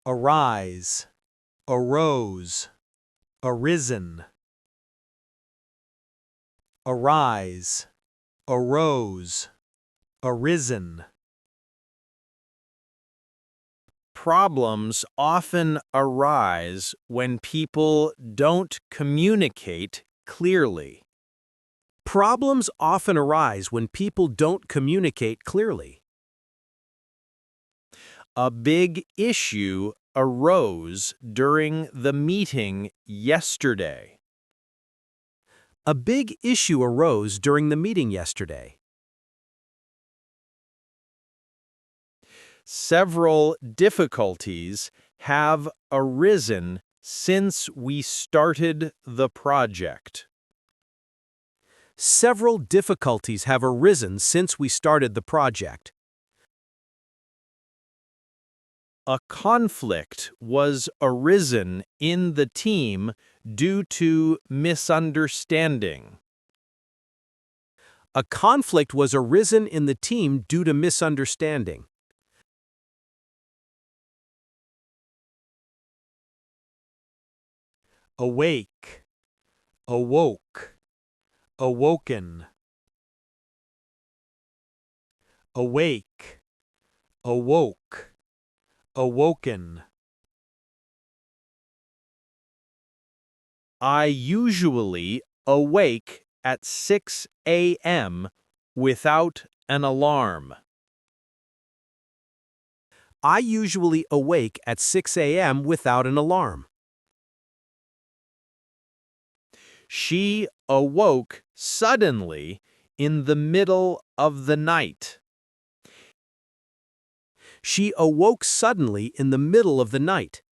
arise, arose, arisen. Arise, arose, arisen. Problems often arise when people don't communicate clearly. Problems often arise when people don't communicate clearly. A big issue arose during the meeting yesterday. A big issue arose during the meeting yesterday. Several difficulties have arisen since we started the project. Several difficulties have arisen since we started the project. A conflict was arisen in the team due to misunderstanding. A conflict was arisen in the team due to misunderstanding. Awake, awoke, awoken. Awake, awoke, awoken. I usually awake at 6 a.m. without an alarm. I usually awake at 6 a.m. without an alarm. She awoke suddenly in the middle of the night. She awoke suddenly in the middle of the night.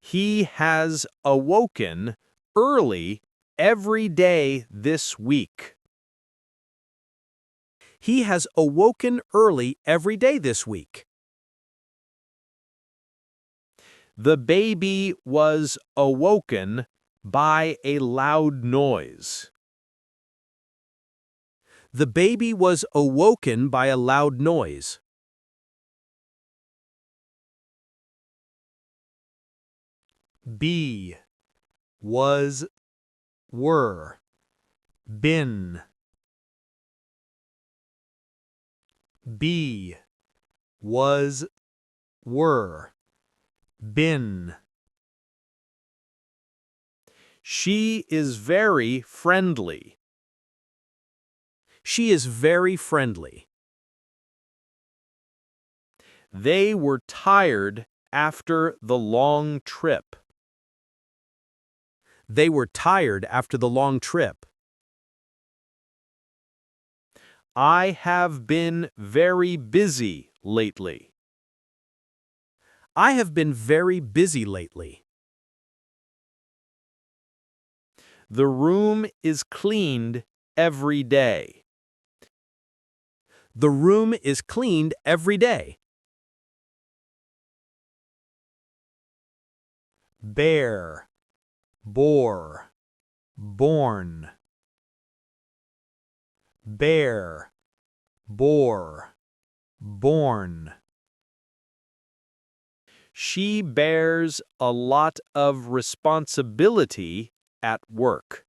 He has awoken early every day this week. He has awoken early every day this week. The baby was awoken by a loud noise. The baby was awoken by a loud noise. Be, was, were, been. Be, was, were, been. She is very friendly. She is very friendly. They were tired after the long trip. They were tired after the long trip. I have been very busy lately. I have been very busy lately. The room is cleaned every day. The room is cleaned every day. Bear, bore, born. Bear, bore, born. She bears a lot of responsibility at work.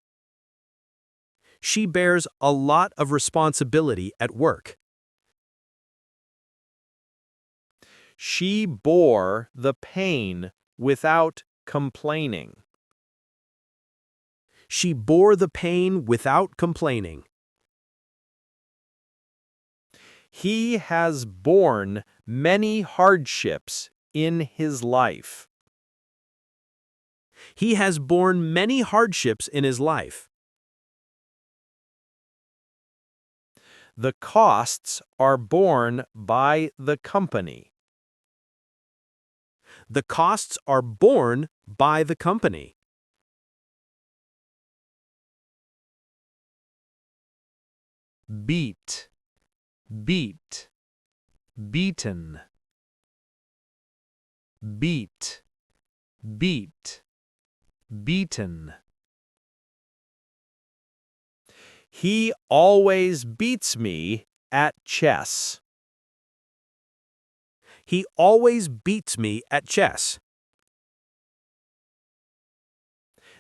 She bears a lot of responsibility at work. She bore the pain without complaining. She bore the pain without complaining. He has borne many hardships in his life. He has borne many hardships in his life. The costs are borne by the company. The costs are borne by the company. Beat, beat, beaten. Beat, beat, beaten. He always beats me at chess. He always beats me at chess.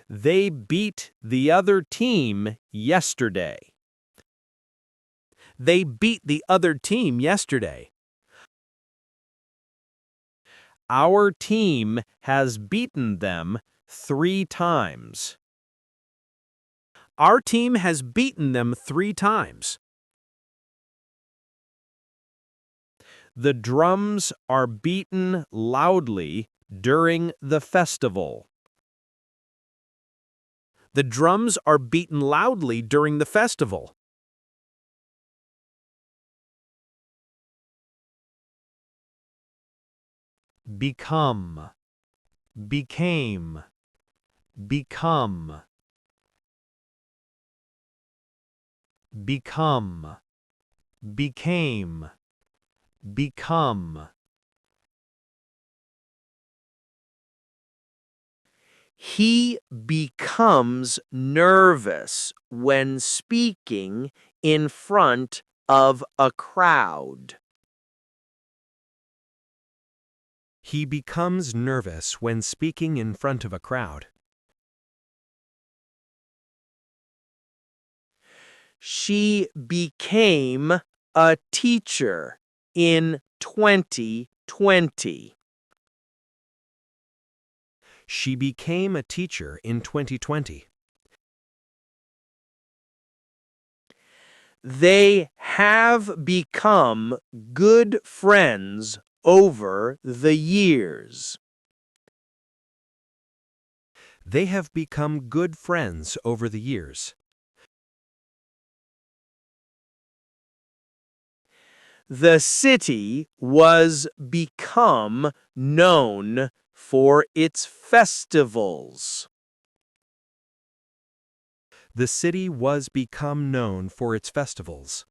They beat the other team yesterday. They beat the other team yesterday. Our team has beaten them 3 times. Our team has beaten them 3 times. The drums are beaten loudly during the festival. The drums are beaten loudly during the festival. Become, became, become, become, became, become. He becomes nervous when speaking in front of a crowd. He becomes nervous when speaking in front of a crowd. She became a teacher in 2020. She became a teacher in 2020. They have become good friends over the years. They have become good friends over the years. The city was become known for its festivals. The city was become known for its festivals.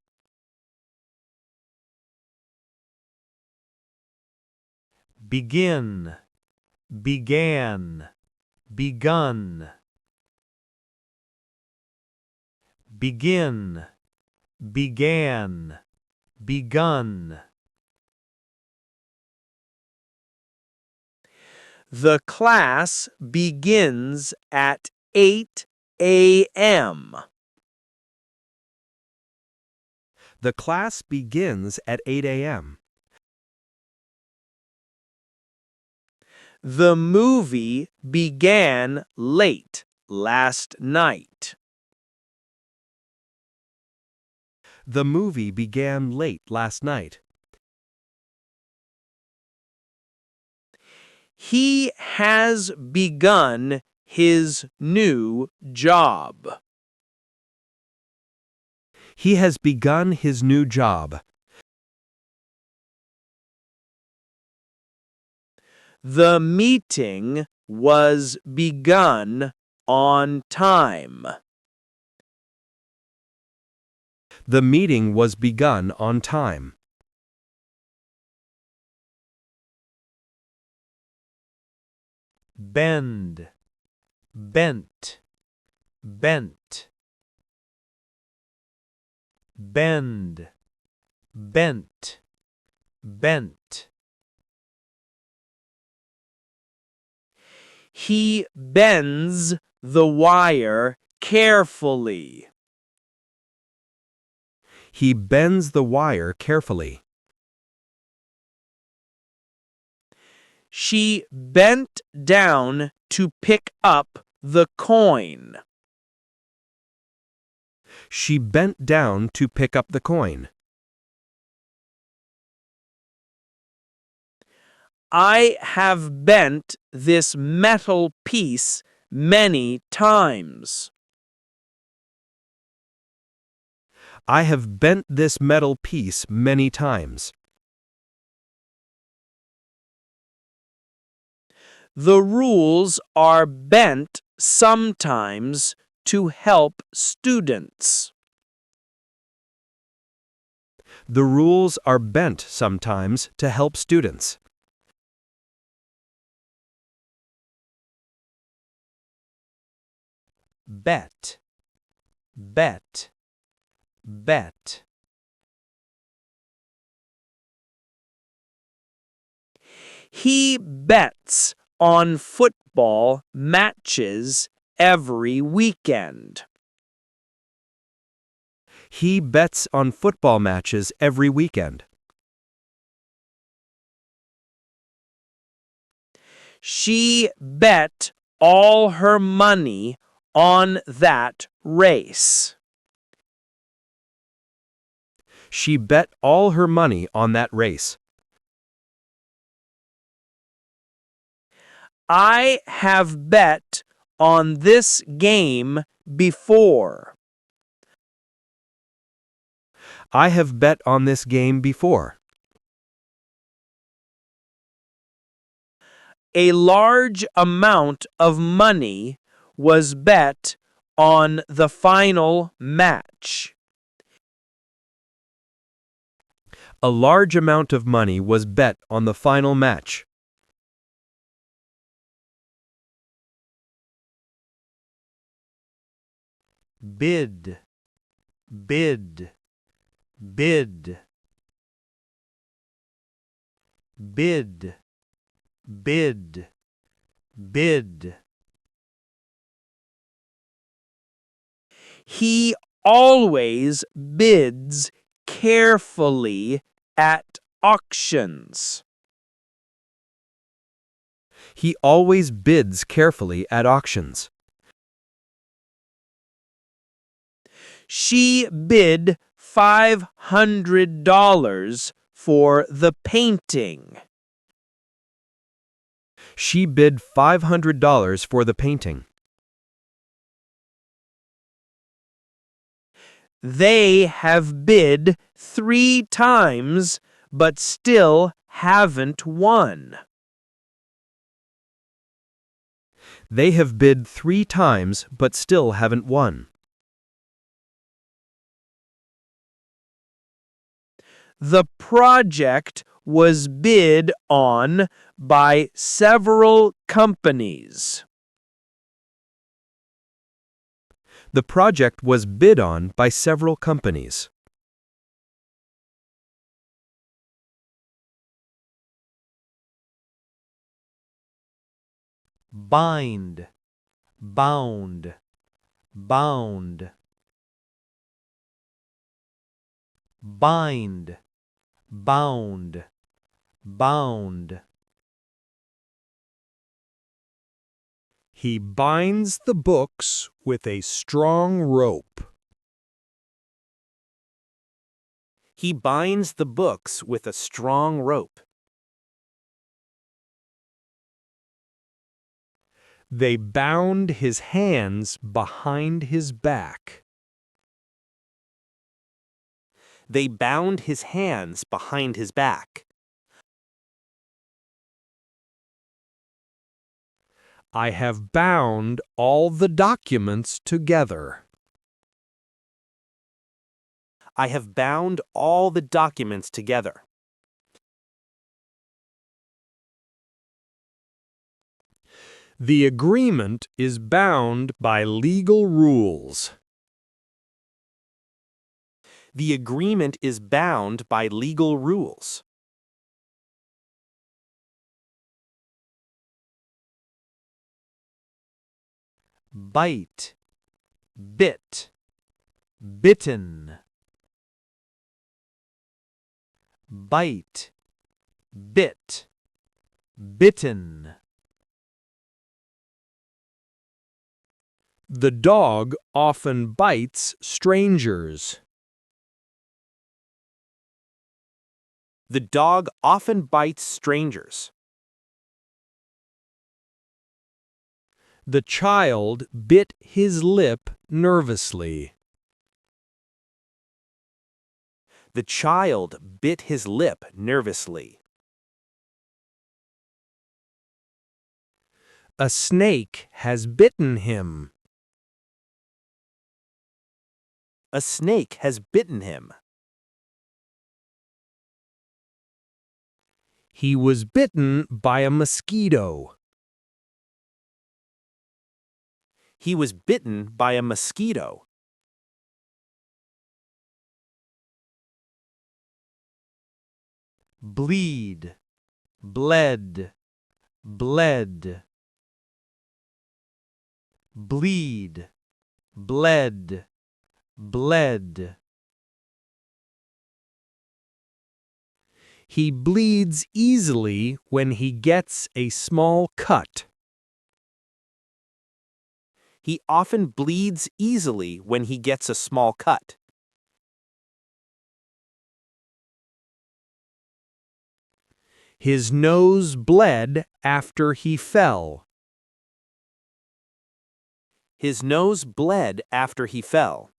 Begin, began, begun. Begin, began, begun. The class begins at 8 a.m. The class begins at 8 a.m. The movie began late last night. The movie began late last night. He has begun his new job. He has begun his new job. The meeting was begun on time. The meeting was begun on time. Bend, bent, bent. Bend, bent, bent. He bends the wire carefully. He bends the wire carefully. She bent down to pick up the coin. She bent down to pick up the coin. I have bent this metal piece many times. I have bent this metal piece many times. The rules are bent sometimes to help students. The rules are bent sometimes to help students. Bet, bet, bet. He bets on football matches every weekend. He bets on football matches every weekend. She bet all her money on that race. She bet all her money on that race. I have bet on this game before. I have bet on this game before. A large amount of money was bet on the final match. A large amount of money was bet on the final match. Bid, bid, bid. Bid, bid, bid. He always bids carefully at auctions. He always bids carefully at auctions. She bid $500 for the painting. She bid $500 for the painting. They have bid 3 times, but still haven't won. They have bid 3 times but still haven't won. The project was bid on by several companies. The project was bid on by several companies. Bind, bound, bound. Bind, bound, bound. He binds the books with a strong rope. He binds the books with a strong rope. They bound his hands behind his back. They bound his hands behind his back. I have bound all the documents together. I have bound all the documents together. The agreement is bound by legal rules. The agreement is bound by legal rules. Bite, bit, bitten. Bite, bit, bitten. The dog often bites strangers. The dog often bites strangers. The child bit his lip nervously. The child bit his lip nervously. A snake has bitten him. A snake has bitten him. He was bitten by a mosquito. He was bitten by a mosquito. Bleed, bled, bled, bleed, bled, bled. He bleeds easily when he gets a small cut. He often bleeds easily when he gets a small cut. His nose bled after he fell. His nose bled after he fell.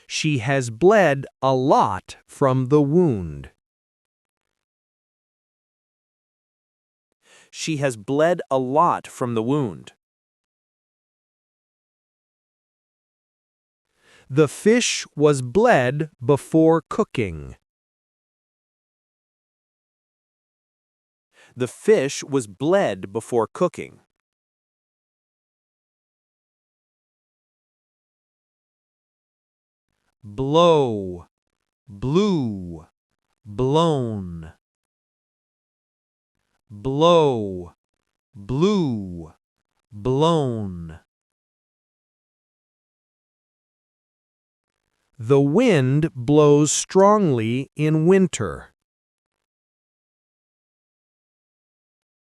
She has bled a lot from the wound. She has bled a lot from the wound. The fish was bled before cooking. The fish was bled before cooking. Blow, blew, blown. Blow, blew, blown. The wind blows strongly in winter.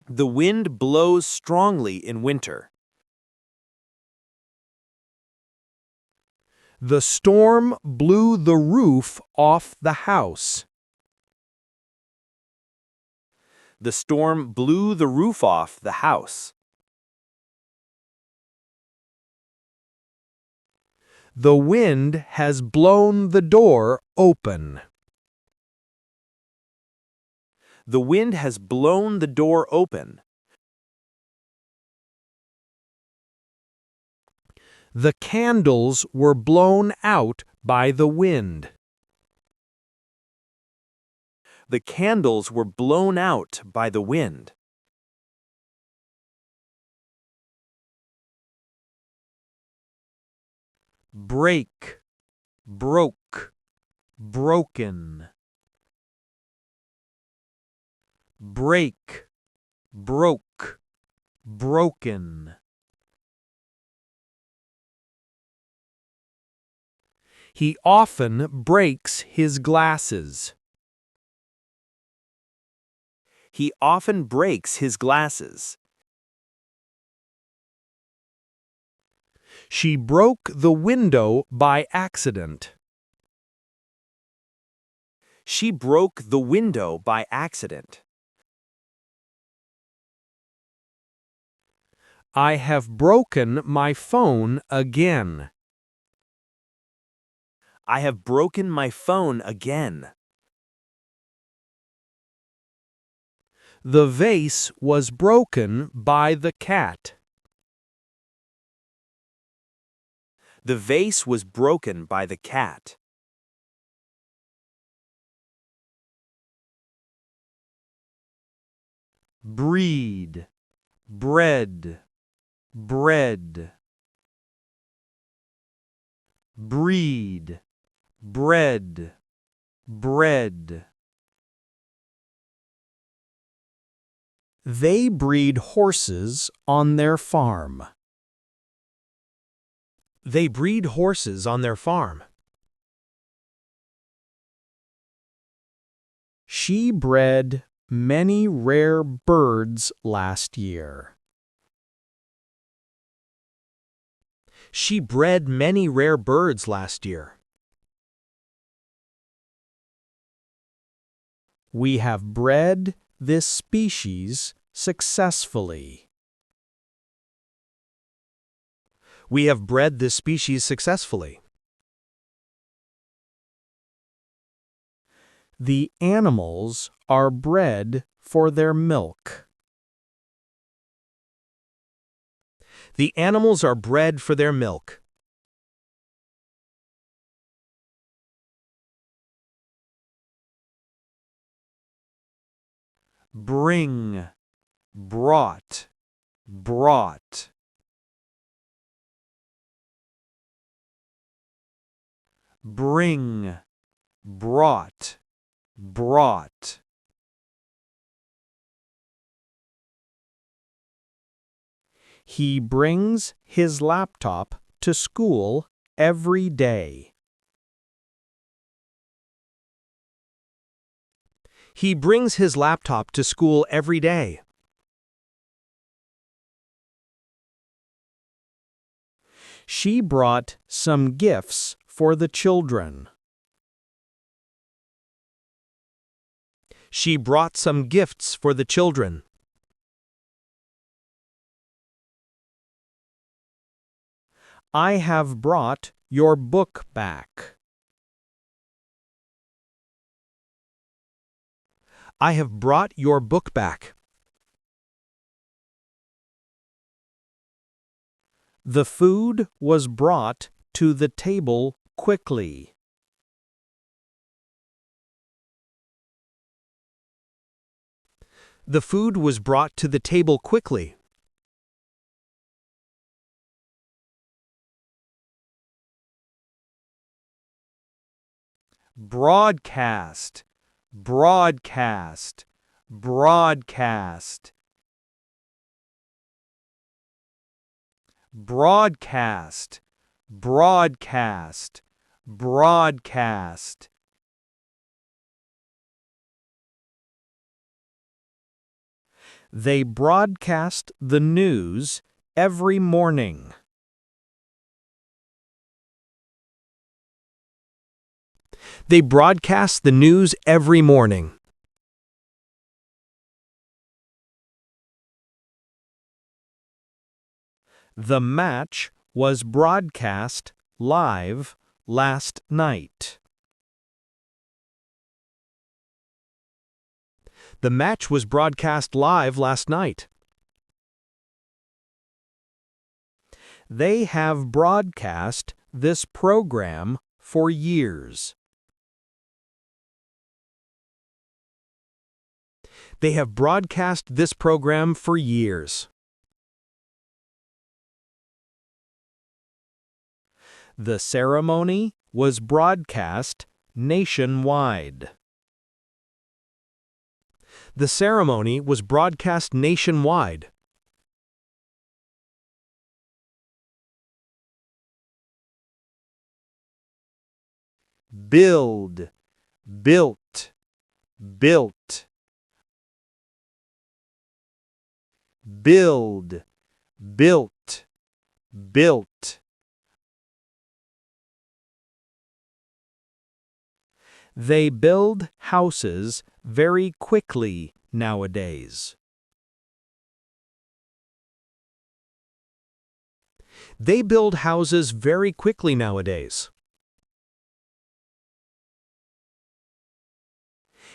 The wind blows strongly in winter. The storm blew the roof off the house. The storm blew the roof off the house. The wind has blown the door open. The wind has blown the door open. The candles were blown out by the wind. The candles were blown out by the wind. Break, broke, broken. Break, broke, broken. He often breaks his glasses. He often breaks his glasses. She broke the window by accident. She broke the window by accident. I have broken my phone again. I have broken my phone again. The vase was broken by the cat. The vase was broken by the cat. Breed, bread, bread. Breed, bread, bread. They breed horses on their farm. They breed horses on their farm. She bred many rare birds last year. She bred many rare birds last year. We have bred this species successfully. We have bred this species successfully. The animals are bred for their milk. The animals are bred for their milk. Bring, brought, brought. Bring, brought, brought. He brings his laptop to school every day. He brings his laptop to school every day. She brought some gifts for the children. She brought some gifts for the children. I have brought your book back. I have brought your book back. The food was brought to the table quickly. The food was brought to the table quickly. Broadcast, broadcast, broadcast. Broadcast, broadcast, broadcast. They broadcast the news every morning. They broadcast the news every morning. The match was broadcast live last night. The match was broadcast live last night. They have broadcast this program for years. They have broadcast this program for years. The ceremony was broadcast nationwide. The ceremony was broadcast nationwide. Build, built, built. Build, built, built. They build houses very quickly nowadays. They build houses very quickly nowadays.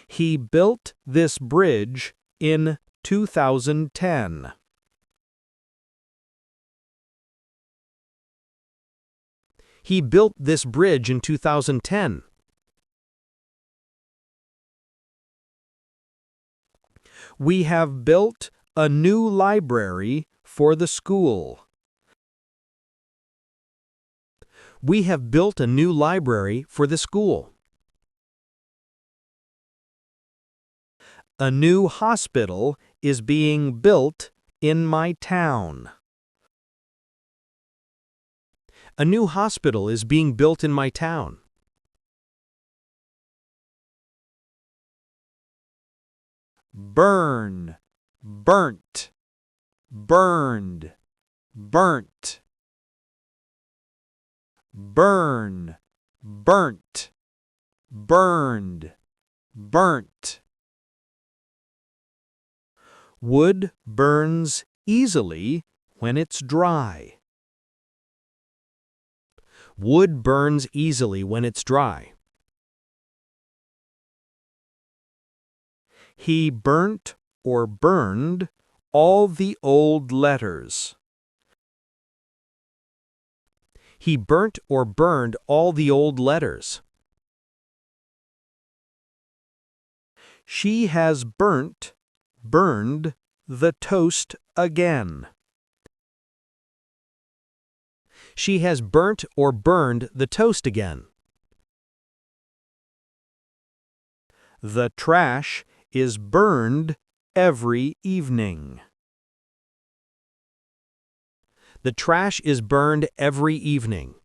He built this bridge in 2010. He built this bridge in 2010. We have built a new library for the school. We have built a new library for the school. A new hospital is being built in my town. A new hospital is being built in my town. Burn, burnt, burned, burnt. Burn, burnt, burned, burnt. Wood burns easily when it's dry. Wood burns easily when it's dry. He burnt or burned all the old letters. He burnt or burned all the old letters. She has burned the toast again. She has burnt or burned the toast again. The trash is burned every evening. The trash is burned every evening.